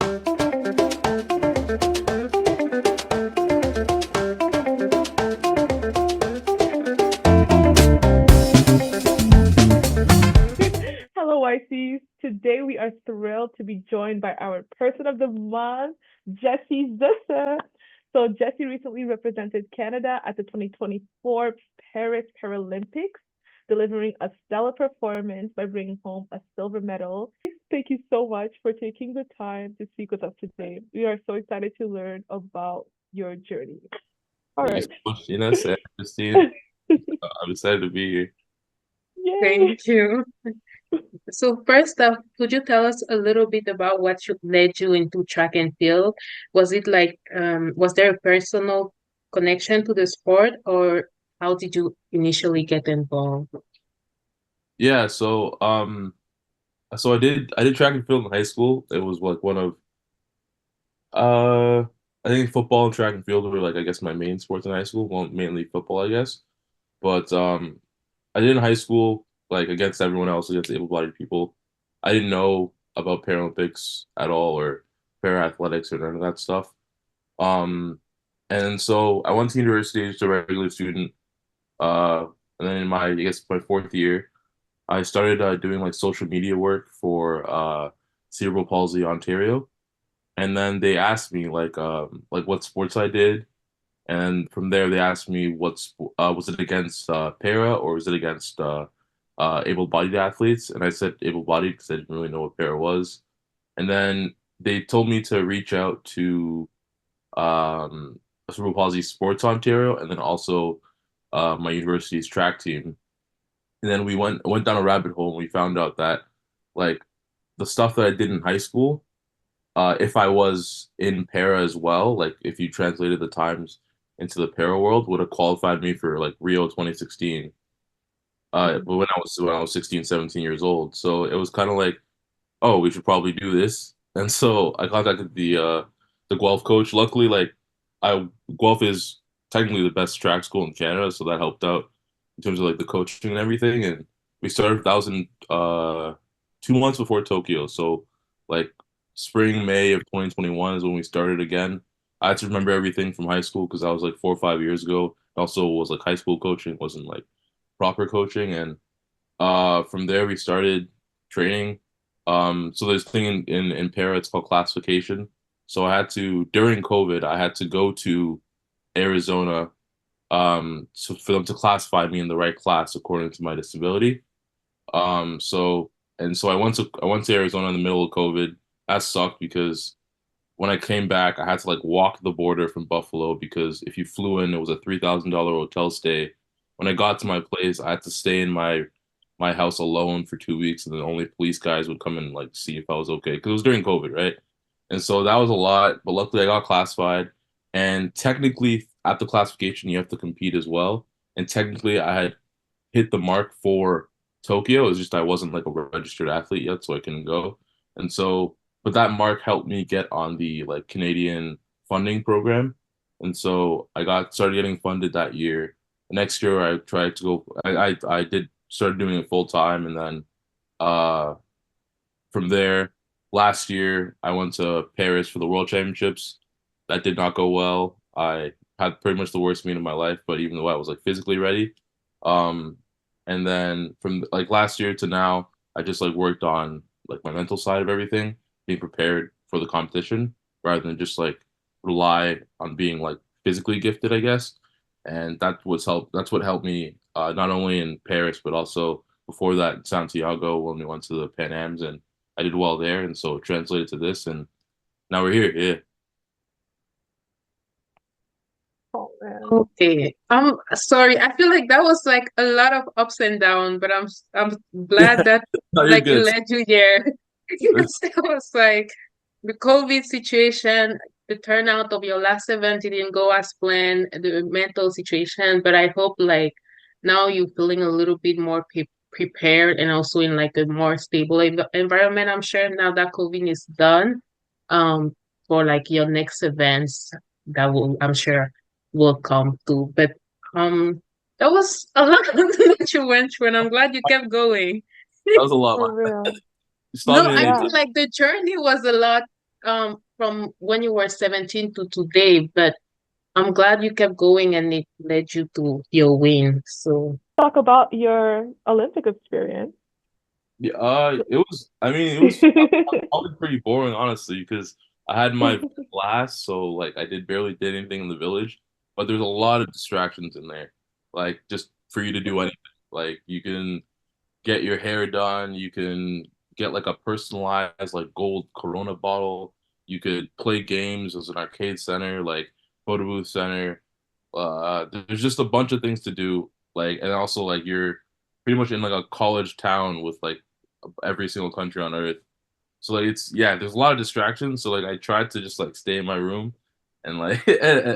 Hello, YCs. Today we are thrilled to be joined by our person of the month, Jesse Zesseu. So Jesse recently represented Canada at the 2024 Paris Paralympics, delivering a stellar performance by bringing home a silver medal. Thank you so much for taking the time to speak with us today. We are so excited to learn about your journey. All Thank you so right. much, Ines and Christine. I'm excited to be here. Yay. Thank you. So first off, could you tell us a little bit about what led you into track and field? Was it like, was there a personal connection to the sport, or how did you initially get involved? Yeah, so I did track and field in high school. It was like one of uh I think football and track and field were like I guess my main sports in high school. Well, mainly football, I guess. But I did in high school, like against everyone else, against able-bodied people. I didn't know about Paralympics at all or para athletics or none of that stuff. Um and so I went to university as a regular student. And then in my, I guess my fourth year, I started doing like social media work for Cerebral Palsy Ontario, and then they asked me like what sports I did, and from there they asked me was it against para or was it against able-bodied athletes, and I said able-bodied because I didn't really know what para was, and then they told me to reach out to um, Cerebral Palsy Sports Ontario, and then also my university's track team. And then we went down a rabbit hole and we found out that like the stuff that I did in high school, if I was in para as well, like if you translated the times into the para world, would have qualified me for like Rio 2016. Mhm. But when I was 16, 17 years old. So it was kind of like, oh, we should probably do this. And so I contacted the Guelph coach. Luckily, like I Guelph is technically the best track school in Canada, so that helped out in terms of like the coaching and everything. And we started that was in 2 months before Tokyo. So like spring, May of 2021 is when we started again. I had to remember everything from high school because that was like 4 or 5 years ago. It also was like high school coaching, wasn't like proper coaching. And from there we started training. So there's a thing in para, it's called classification. So I had to during COVID, I had to go to Arizona so for them to classify me in the right class according to my disability. So I went to Arizona in the middle of COVID. That sucked because when I came back, I had to like walk the border from Buffalo because if you flew in, it was a $3,000 hotel stay. When I got to my place, I had to stay in my house alone for 2 weeks, and then only police guys would come and like see if I was okay because it was during COVID, right? And so that was a lot, but luckily I got classified. And technically, at the classification, you have to compete as well. And technically, I had hit the mark for Tokyo. It's just I wasn't like a registered athlete yet, so I couldn't go. And so, but that mark helped me get on the like Canadian funding program. And so I got started getting funded that year. The next year I tried to go I did started doing it full time, and then uh from there last year I went to Paris for the World Championships. That did not go well. I had pretty much the worst meet of my life, but even though I was like physically ready, um, and then from like last year to now, I just like worked on like my mental side of everything, being prepared for the competition rather than just like rely on being like physically gifted, I guess. And that's what helped me not only in Paris but also before that in Santiago when we went to the Pan Ams, and I did well there, and so it translated to this, and now we're here. Yeah. Oh man. Okay. Sorry. I feel like that was like a lot of ups and downs, but I'm glad that No, you're like it good. led you there. Yes, it was like the COVID situation, the turnout of your last event, it didn't go as planned, the mental situation, but I hope like now you're feeling a little bit more prepared and also in like a more stable environment. I'm sure now that COVID is done, um, for like your next events that will, I'm sure will come too. But that was a lot that you went through, and I'm glad you kept going. That was a lot. For real. You No, started I in Yeah. mean like the journey was a lot from when you were 17 to today, but I'm glad you kept going and it led you to your win. So Talk about your Olympic experience. Yeah, it was. I mean, it was probably pretty boring, honestly, because I had my class, so like I did barely did anything in the village, but there's a lot of distractions in there, like just for you to do anything. Like you can get your hair done, you can get like a personalized like gold Corona bottle, you could play games as an arcade center, like photo booth center. There's just a bunch of things to do, like, and also like you're pretty much in like a college town with like every single country on earth. So like it's yeah, there's a lot of distractions. So like I tried to just like stay in my room and like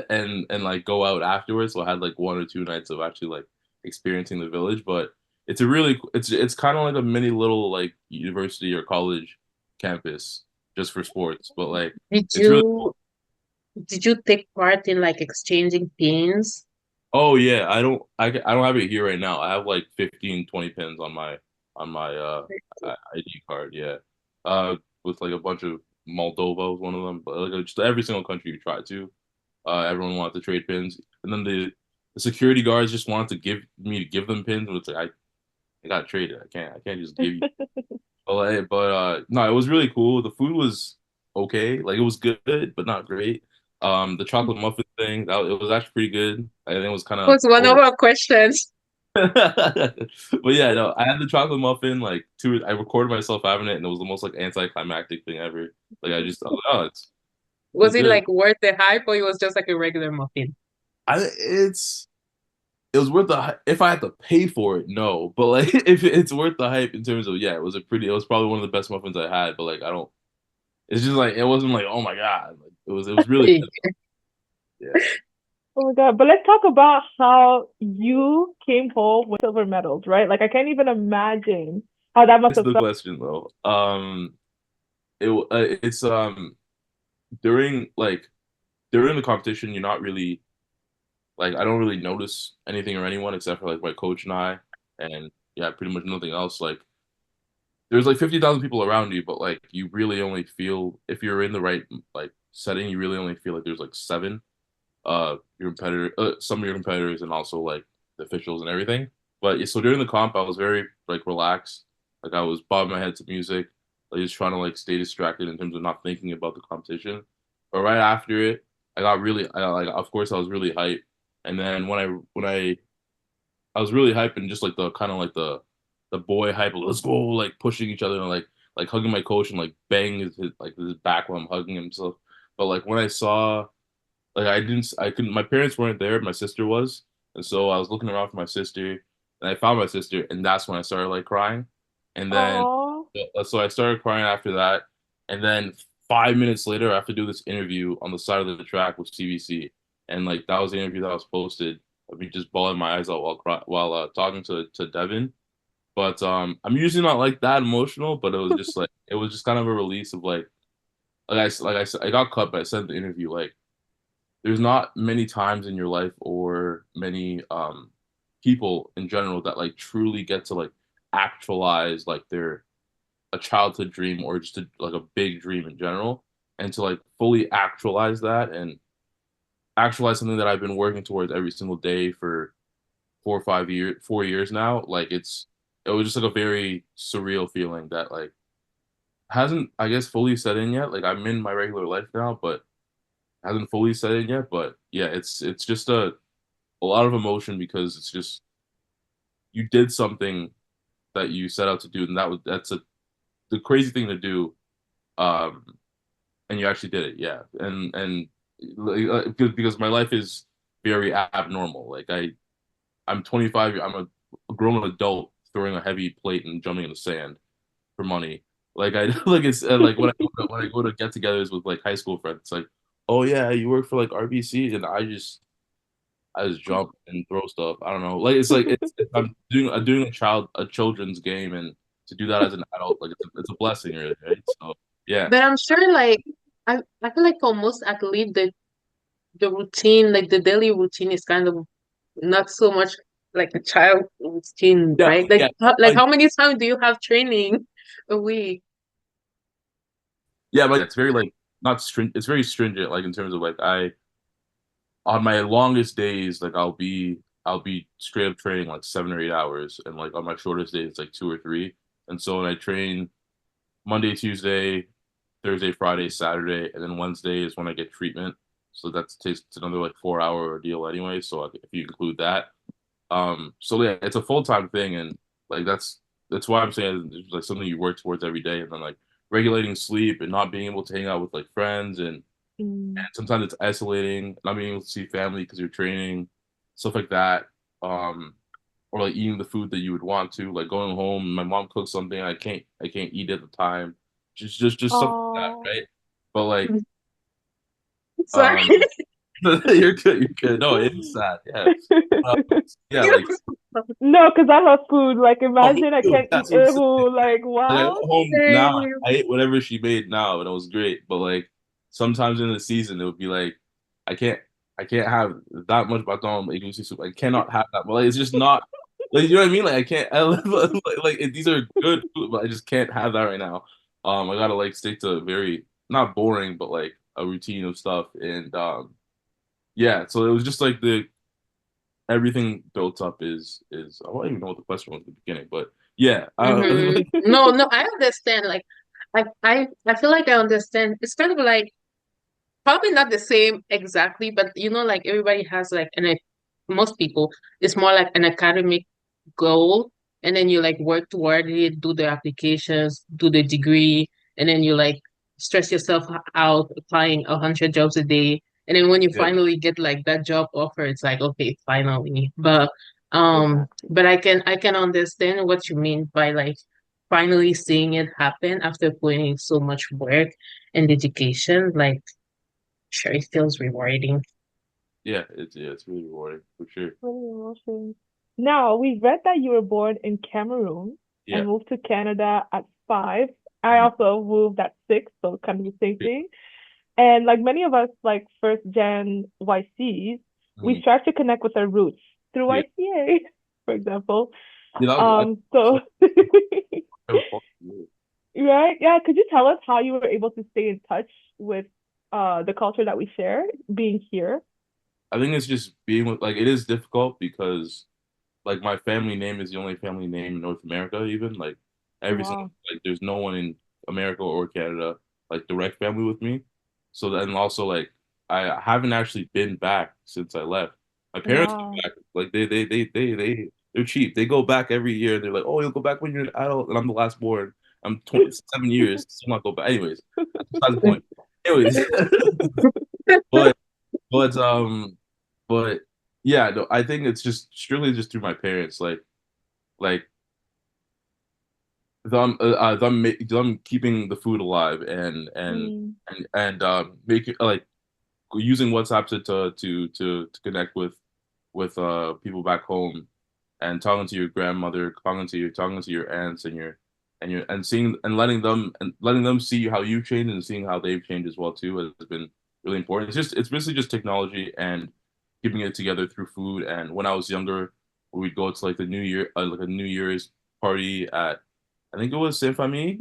and like go out afterwards. So I had like 1 or 2 nights of actually like experiencing the village. But it's a really it's kind of like a mini little like university or college campus just for sports. But like did it's really cool. you did you take part in like exchanging pins? Oh yeah, I don't have it here right now. I have like 15, 20 pins on my ID card, yeah. With like a bunch of Moldova was one of them, but like just every single country you try to, everyone wanted to trade pins. And then the security guards just wanted to give them pins, but it's like I got traded. I can't just give you. But no, it was really cool. The food was okay. Like it was good, but not great. The chocolate muffin thing, that it was actually pretty good. I think it was kind of Was one of over. our questions. But yeah, no, I had the chocolate muffin like two. I recorded myself having it, and it was the most like anticlimactic thing ever. Like I was like, oh, it's Was it good. like worth the hype or it was just like a regular muffin? It was worth the if I had to pay for it, no. But like if it's worth the hype in terms of yeah, it was probably one of the best muffins I had. But like I don't. It's just like it wasn't like oh my god. Like, it was really good. Yeah. Oh my God. But let's talk about how you came home with silver medals, right? Like I can't even imagine how that must That's have the felt. question though. It's during like during the competition, you're not really like I don't really notice anything or anyone except for like my coach and I, and yeah, pretty much nothing else. Like there's like 50,000 people around you, but like you really only feel if you're in the right like setting, you really only feel like there's like seven your competitor, some of your competitors, and also like the officials and everything. But yeah, so during the comp, I was very like relaxed. Like I was bobbing my head to music, like just trying to like stay distracted in terms of not thinking about the competition. But right after it, like of course I was really hyped. And then I was really hyped and just like the kind of like the boy hype, like, let's go, like pushing each other and like hugging my coach and like banging his back while I'm hugging himself. But like when I saw like I couldn't my parents weren't there, my sister was. And so I was looking around for my sister and I found my sister and that's when I started like crying. And then Oh, so I started crying after that. And then 5 minutes later I have to do this interview on the side of the track with CBC. And like that was the interview that was posted of me just bawling my eyes out while talking to Devin. But I'm usually not like that emotional, but it was just kind of a release of I got cut, but I said in the interview like there's not many times in your life or many people in general that like truly get to like actualize like their a childhood dream or just like a big dream in general and to like fully actualize that and actualize something that I've been working towards every single day for 4 years now like it was just like a very surreal feeling that like hasn't I guess fully set in yet like I'm in my regular life now but hasn't fully set in yet but yeah it's just a lot of emotion because it's just you did something that you set out to do, and that's the crazy thing to do, um, and you actually did it, yeah. And because my life is very abnormal. Like I'm 25. I'm a grown adult throwing a heavy plate and jumping in the sand for money. Like I like it's like when I go to get-togethers with like high school friends, it's like, oh yeah, you work for like RBC, and I just jump and throw stuff. I don't know. Like I'm doing a children's game, and to do that as an adult, like it's a blessing, really, right? So yeah, But I'm sure like I feel like for most athletes the routine, like the daily routine is kind of not so much like a child routine, yeah, right? Like yeah. like how many times do you have training a week? Yeah, but it's very like not stringent. It's very stringent, like in terms of like I on my longest days, like I'll be straight up training like 7 or 8 hours, and like on my shortest days, it's like 2 or 3. And so when I train Monday, Tuesday, Thursday, Friday, Saturday, and then Wednesday is when I get treatment. So that takes another like 4 hour ordeal anyway. So like, if you include that, so yeah, it's a full time thing, and like that's why I'm saying it's like something you work towards every day, and then like regulating sleep and not being able to hang out with like friends, and Mm. sometimes it's isolating, not being able to see family because you're training, stuff like that. Or like eating the food that you would want to, like going home, my mom cooks something, I can't eat at the time, just stuff like that, Oh. right? But like, Sorry. um, you're good, you're good. No, it is sad, yeah. Uh, yeah, like No, because I love food. Like, oh, me imagine I too. can't eat That's what I'm saying. ehu. Like, Like I go wow. home now, Same. I ate whatever she made now, and it was great. But like sometimes in the season, it would be like I can't, I can't have that much baton egusi soup. I cannot have that. But like it's just not like you know what I mean. Like I can't. These are good food, but I just can't have that right now. I gotta like stick to very not boring, but like a routine of stuff. And yeah, so it was just like the everything built up is I don't even know what the question was at the beginning, but yeah, No, no, I understand. Like, I feel like I understand. It's kind of like probably not the same exactly, but like everybody has like most people, it's more like an academic goal, and then you like work toward it, do the applications, do the degree, and then you like stress yourself out applying 100 jobs a day. And then when you yeah, finally get like that job offer, it's like, okay, finally. But I can understand what you mean by like finally seeing it happen after putting in so much work and dedication. Like, sure, it feels rewarding. it's really rewarding for sure. Many emotions. Now, we read that you were born in Cameroon Yeah. and moved to Canada at 5. I Mhm. also moved at 6, so kind of the same thing. And like many of us, like first gen YCs, we Mhm. strive to connect with our roots through Yeah. YCA, for example. Yeah, that was So so never felt good. right, yeah. Could you tell us how you were able to stay in touch with the culture that we share, being here? I think it's just being with like it is difficult because like my family name is the only family name in North America even like every single Wow. like there's no one in America or Canada like direct family with me. So then also like I haven't actually been back since I left. My parents come Wow. back like they're cheap. They go back every year. They're like, "Oh, you'll go back when you're an adult." And I'm the last born. I'm 27 years, still not go back. Anyways, that's besides the point. Anyways, but but but yeah, no, I think it's just strictly just through my parents, like them keeping the food alive Mm. and making like using WhatsApp to connect with people back home and talking to your grandmother, talking to your aunts and seeing and letting them see how you changed and seeing how they've changed as well too has been really important. It's basically just technology and keeping it together through food. And when I was younger, we'd go to like the New Year like a New Year's party at I think it was Saint Famille.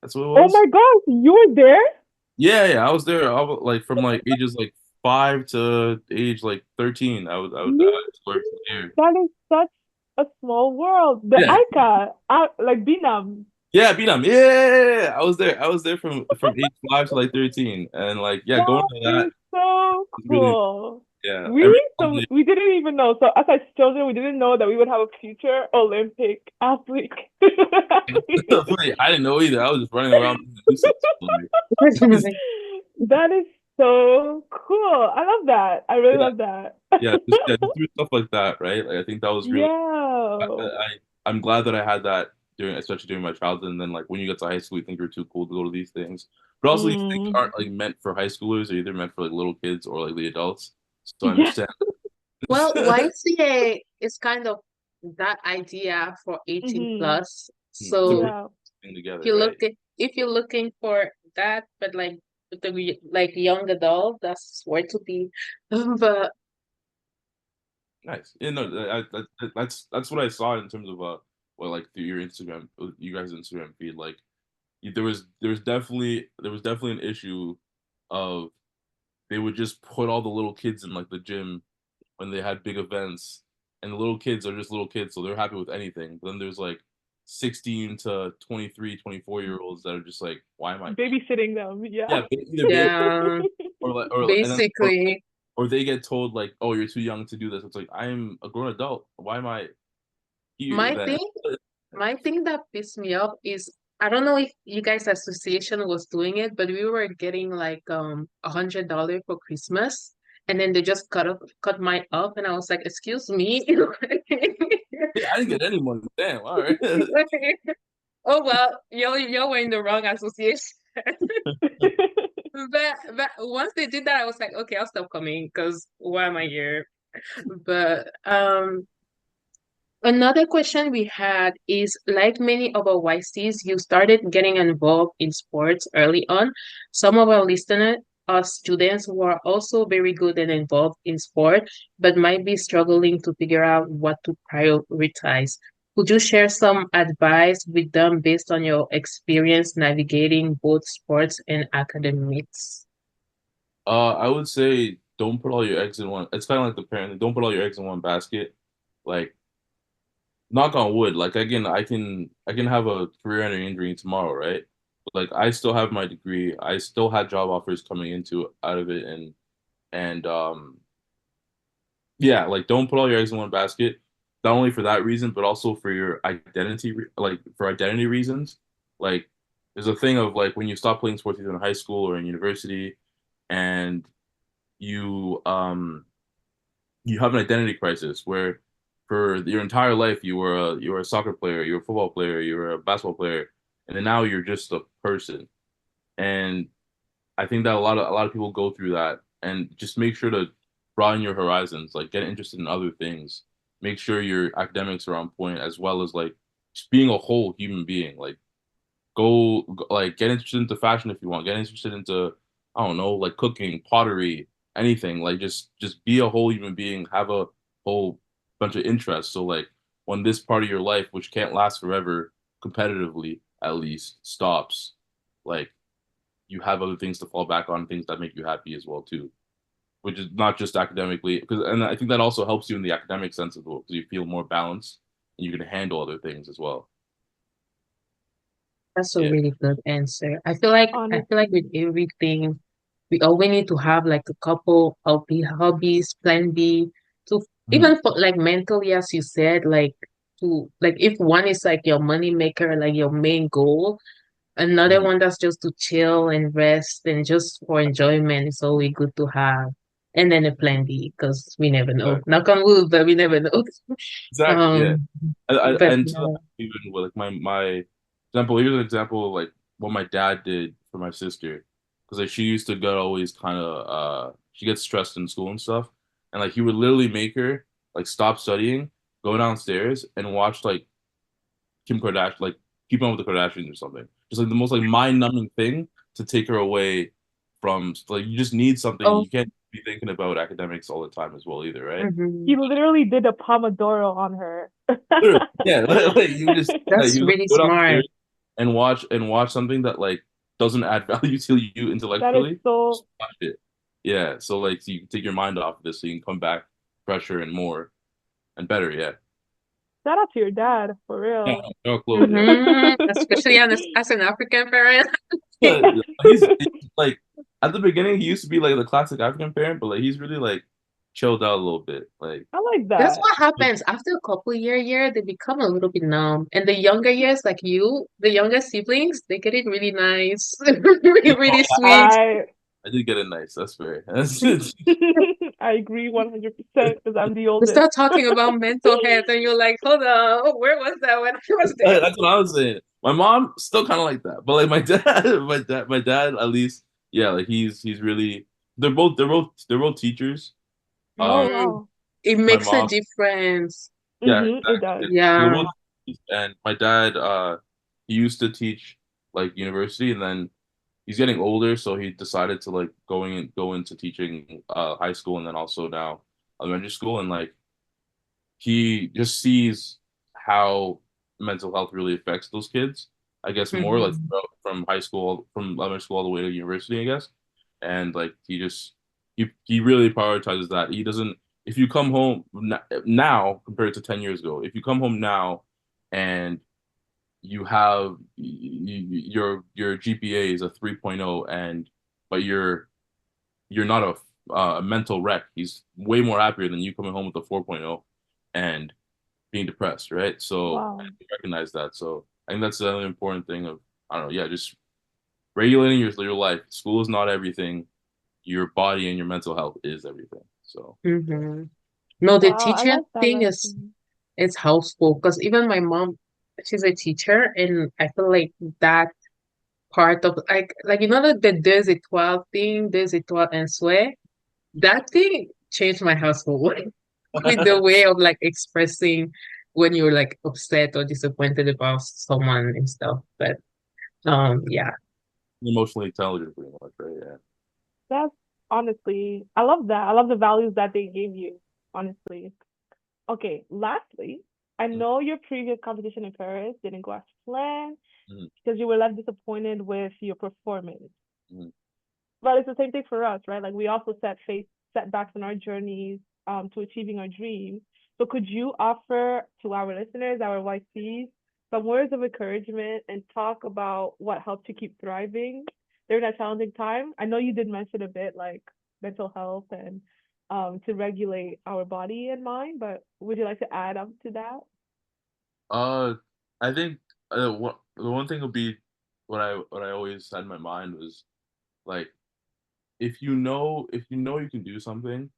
That's what it Oh was. my gosh, you were there? Yeah, yeah, I was there. I was like from like ages like 5 to age like 13. I You, worked there. that is such a small world. The Yeah. Ica, like Binam. Yeah, beat him. Yeah, I was there. I was there from age 5 to like 13, and like yeah, going That to that is so was really cool. yeah. Every Really? So Sunday, we didn't even know. So as children, we didn't know that we would have a future Olympic athlete. Wait, I didn't know either. I was just running around doing nuisance. Like, That is so cool. I love that. I really yeah, love that. just do stuff like that, right? Like I think that was really. I, Yeah. I I'm glad that I had that during, especially during my childhood. And then like when you get to high school, you think you're too cool to go to these things, but also these things Mm. aren't like meant for high schoolers. They're either meant for like little kids or like the adults. So I Yeah. understand. Well, YCA is kind of that idea for 18 Hmm. plus. It's a So bring Yeah. thing if together, you right? look at if you're looking for that, but like with the like young adult, that's where to be. But Nice. Yeah, no, that's what I saw in terms of well, like through your Instagram, you guys' Instagram feed. Like there was definitely an issue of they would just put all the little kids in like the gym when they had big events, and the little kids are just little kids, so they're happy with anything. But then there's like 16 to 23, 24-year olds that are just like, why am I Babysitting them, yeah. yeah, either baby Yeah, or like basically. or they get told like, oh, you're too young to do this. It's like I'm a grown adult. Why am I here My then? thing, my thing that pissed me off is I don't know if you guys association was doing it, but we were getting like $100 for Christmas, and then they just cut mine up, and I was like, excuse me. Yeah, I didn't get any money. Damn, all right. Oh well, you were in the wrong association. But once they did that, I was like, okay, I'll stop coming because why am I here? But another question we had is like many of our YCs, you started getting involved in sports early on. Some of our listeners are students who are also very good and involved in sport, but might be struggling to figure out what to prioritize. Could you share some advice with them based on your experience navigating both sports and academics? I would say don't put all your eggs in one. It's kind of like the parent. Don't put all your eggs in one basket. Like, knock on wood. Like again, I can have a career-ending injury tomorrow, right? But like I still have my degree. I still had job offers coming into out of it, and yeah, like don't put all your eggs in one basket. Not only for that reason, but also for your identity, like for identity reasons. Like there's a thing of like when you stop playing sports either in high school or in university, and you you have an identity crisis where for your entire life you were a soccer player, you were a football player, you were a basketball player, and then now you're just a person. And I think that a lot of people go through that, and just make sure to broaden your horizons, like get interested in other things. Make sure your academics are on point as well as like just being a whole human being. Like like get interested into fashion if you want. Get interested into I don't know, like cooking, pottery, anything. Like just be a whole human being. Have a whole bunch of interests. So like when this part of your life, which can't last forever, competitively at least, stops, like you have other things to fall back on, things that make you happy as well too. Which is not just academically, because and I think that also helps you in the academic sense as well, because you feel more balanced and you can handle other things as well. That's a Yeah. really good answer. I feel like with Honestly. everything, we always need to have like a couple of the hobbies, plan B, to Mhm. even for like mentally, as you said, like to like if one is like your money maker, like your main goal, another Mhm. one that's just to chill and rest and just for enjoyment is always good to have. And then a plan B, because we never know. Exactly. Knock on wood, but we never know. Exactly. Yeah. Um, but And to that, yeah. even with like my example, here's an example of like what my dad did for my sister, because like she used to get always kind of she gets stressed in school and stuff, and like he would literally make her like stop studying, go downstairs and watch like Kim Kardashian, like keeping up with the Kardashians or something, just like the most like mind-numbing thing to take her away from like you just need something. Oh, You can't be thinking about academics all the time as well either, right? He mhm. literally did a Pomodoro on her. Literally, yeah. Like you just yeah, That's you really go downstairs smart. and watch something that like doesn't add value to you That is intellectually. so. Just watch it. Yeah. So like so you can take your mind off of this, so you can come back fresher and more and better. Yeah. Shout out to your dad, for Yeah. real. No clothes. Yeah. Especially as an African parent. Yeah, he's like at the beginning he used to be like the classic African parent, but like he's really like chilled out a little bit. Like I like That's that. what happens after a couple year, they become a little bit numb. And the younger years, like you, the younger siblings, they get it really nice, really, really sweet. I I did get it nice. That's fair. I agree 100% because I'm the We oldest. start talking about mental health, and you're like, hold on, where was that when I was there? That's what I was saying. My mom still kind of like that, but like my dad, my dad at least, yeah, like he's really. They're both teachers. Oh Um, Mm, wow. it my makes a mom, difference. yeah, It exactly. does. They're Yeah. both teachers, and my dad, he used to teach like university, and then he's getting older, so he decided to like go into teaching high school, and then also now elementary school, and like he just sees how mental health really affects those kids. I guess more like Mhm. from high school, from elementary school all the way to university, I guess. and like he really prioritizes that. He doesn't. If you come home now compared to 10 years ago, if you come home now and you have your GPA is a 3.0 and but you're not a mental wreck. He's way more happier than you coming home with a 4.0 and being depressed, right? So I Wow. recognize that. So I think that's the other important thing of I don't know, yeah, just regulating your life. School is not everything. Your body and your mental health is everything. So Mm-hmm. No, the Wow, I teaching like that thing is lesson. is helpful because even my mom, she's a teacher, and I feel like that part of like you know that the deux étoiles thing, deux étoiles and swear, that thing changed my household with the way of like expressing when you're like upset or disappointed about someone and stuff. But yeah. emotionally intelligent, pretty much, right? Yeah. That's honestly, I love that. I love the values that they gave you, honestly. Okay, lastly, I know your previous competition in Paris didn't go as planned Mm-hmm. because you were left disappointed with your performance. Mm-hmm. But it's the same thing for us, right? Like we also face setbacks in our journeys to achieving our dreams. So could you offer to our listeners, our YCs, some words of encouragement and talk about what helped you keep thriving during that challenging time? I know you did mention a bit like mental health and to regulate our body and mind, but would you like to add up to that? Uh, I think the one thing would be what I always had in my mind was like if you know you can do something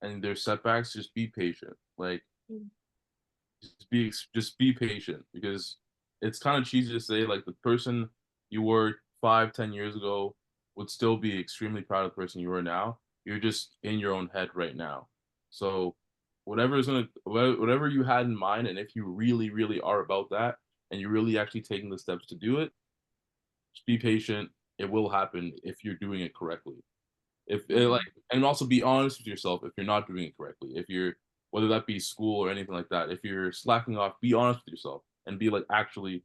and there's setbacks, just be patient. Like Mm. just be patient because it's kind of cheesy to say like the person you were 5, 10 years ago would still be extremely proud of the person you are now. You're just in your own head right now. So whatever you had in mind, and if you really, really are about that and you're really actually taking the steps to do it, just be patient. It will happen if you're doing it correctly. If like, Mm. and also be honest with yourself if you're not doing it correctly. If you're, whether that be school or anything like that, if you're slacking off, be honest with yourself and be like actually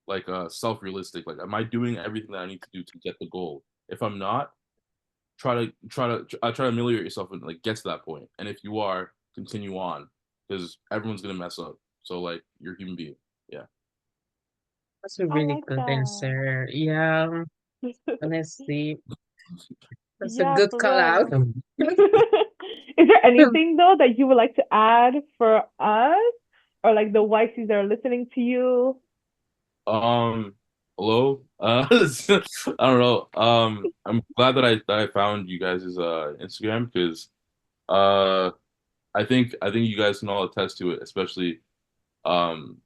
like self-realistic. Like, am I doing everything that I need to do to get the goal? If I'm not, try to ameliorate yourself and like get to that point. And if you are, continue on because everyone's gonna mess up. So like, you're a human being. Yeah. That's a I really like good that. answer. Yeah, honestly, that's a Yeah, good for call real. out. Is there anything though that you would like to add for us or like the YCs that are listening to you? Um, hello. I don't know. I'm glad that I found you guys' Instagram because uh I think you guys can all attest to it, especially um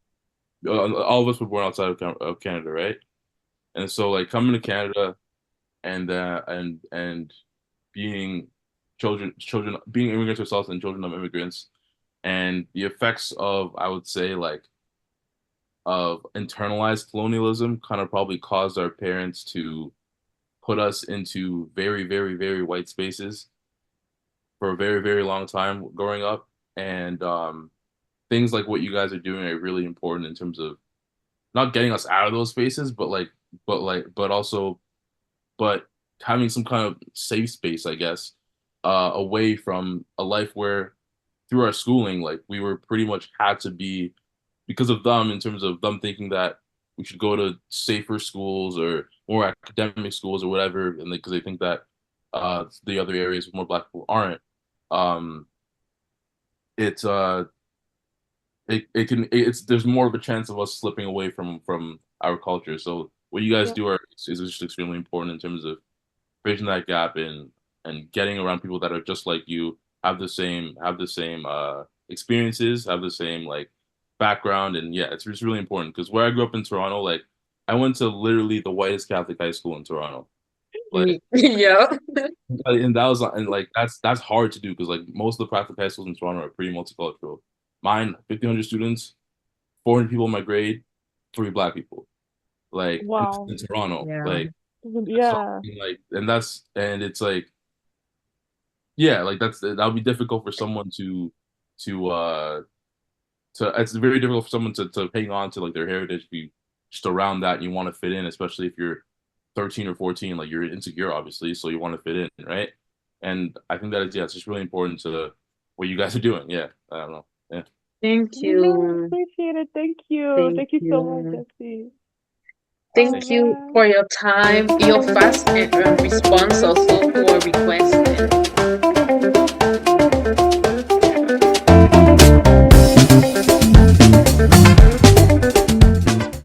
all of us were born outside of Canada, right? And so like coming to Canada and being children being immigrants ourselves and children of immigrants and the effects of I would say like of internalized colonialism kind of probably caused our parents to put us into very, very, very white spaces for a very, very long time growing up. And things like what you guys are doing are really important in terms of not getting us out of those spaces, but also, but having some kind of safe space, I guess, away from a life where through our schooling, like we were pretty much had to be because of them in terms of them thinking that we should go to safer schools or more academic schools or whatever, and because they think that the other areas with more black people aren't. Um, it's it can it's there's more of a chance of us slipping away from our culture. So what you guys Yeah. do is just extremely important in terms of bridging that gap and getting around people that are just like you, have the same experiences, have the same like background, and yeah, it's just really important because where I grew up in Toronto, like I went to literally the whitest Catholic high school in Toronto, like Yeah. and that was and like that's hard to do because like most of the Catholic high schools in Toronto are pretty multicultural. Mine, 1,500 students, 400 people in my grade, three black people, like and this Wow. is in Toronto, Yeah. like so Yeah. like and it's like yeah, like that would be difficult for someone to it's very difficult for someone to hang on to like their heritage, be just around that and you want to fit in, especially if you're 13 or 14, like you're insecure, obviously, so you want to fit in, right? And I think that is, yeah, it's just really important to what you guys are doing. Yeah, I don't know. Yeah. Thank No, you. appreciate it. Thank you. Thank Thank you so much, you. Jesse. Oh Thank you man. for your time, your fast response also to our request.